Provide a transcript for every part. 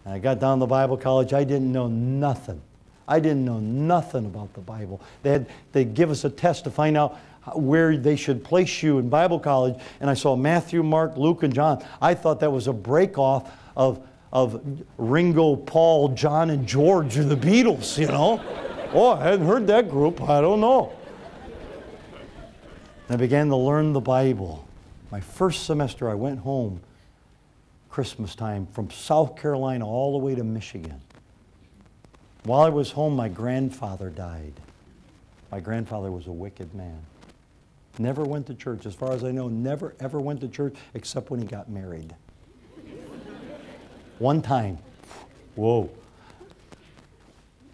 And I got down to Bible college. I didn't know nothing. I didn't know nothing about the Bible. They'd give us a test to find out where they should place you in Bible college. And I saw Matthew, Mark, Luke, and John. I thought that was a break-off of Ringo, Paul, John, and George, or the Beatles, you know. Oh, I hadn't heard that group. I don't know. And I began to learn the Bible. My first semester, I went home Christmas time from South Carolina all the way to Michigan. While I was home, my grandfather died. My grandfather was a wicked man. Never went to church. As far as I know, never ever went to church except when he got married. One time. Whoa.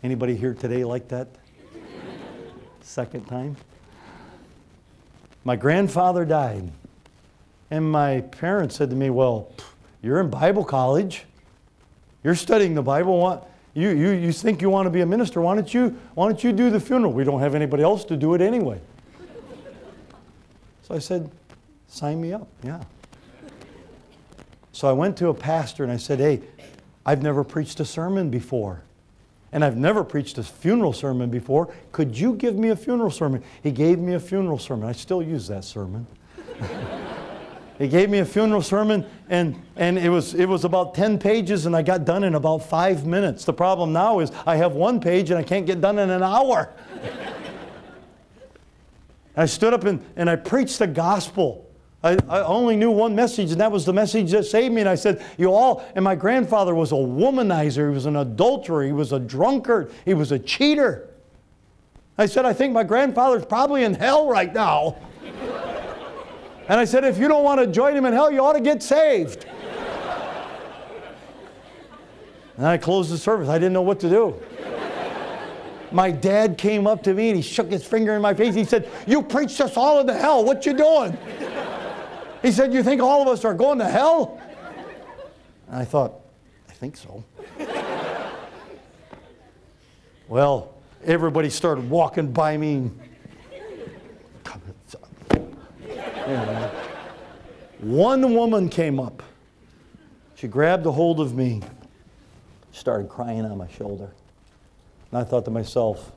Anybody here today like that? Second time? My grandfather died. And my parents said to me, well, you're in Bible college. You're studying the Bible. You think you want to be a minister. Why don't you do the funeral? We don't have anybody else to do it anyway. So I said, sign me up. Yeah. So I went to a pastor and I said, hey, I've never preached a sermon before. And I've never preached a funeral sermon before. Could you give me a funeral sermon? He gave me a funeral sermon. I still use that sermon. He gave me a funeral sermon, and it was about 10 pages, and I got done in about 5 minutes. The problem now is I have 1 page, and I can't get done in an hour. I stood up and I preached the gospel. I only knew one message, and that was the message that saved me. And I said, and my grandfather was a womanizer. He was an adulterer. He was a drunkard. He was a cheater. I said, I think my grandfather's probably in hell right now. And I said, if you don't want to join him in hell, you ought to get saved. And I closed the service. I didn't know what to do. My dad came up to me and he shook his finger in my face. He said, you preached us all into hell. What you doing? He said, you think all of us are going to hell? And I thought, I think so. Well, everybody started walking by me. One woman came up. She grabbed a hold of me, started crying on my shoulder. And I thought to myself,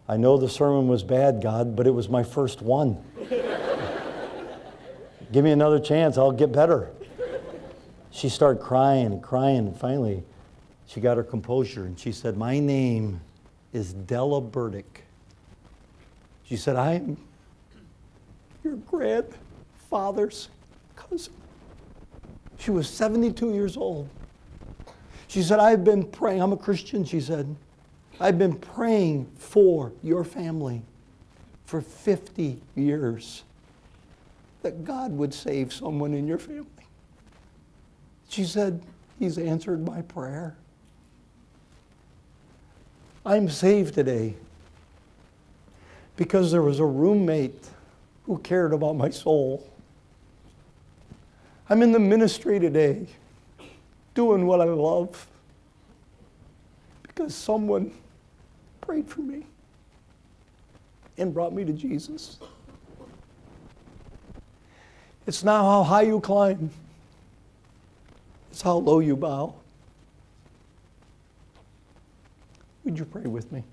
I know the sermon was bad, God, but it was my first one. Give me another chance, I'll get better. She started crying and crying, and finally she got her composure and she said, my name is Della Burdick. She said, I'm your grandfather's cousin. She was 72 years old. She said, I've been praying, I'm a Christian, she said. I've been praying for your family for 50 years that God would save someone in your family. She said, He's answered my prayer. I'm saved today because there was a roommate who cared about my soul. I'm in the ministry today doing what I love because someone prayed for me and brought me to Jesus. It's not how high you climb. It's how low you bow. Would you pray with me?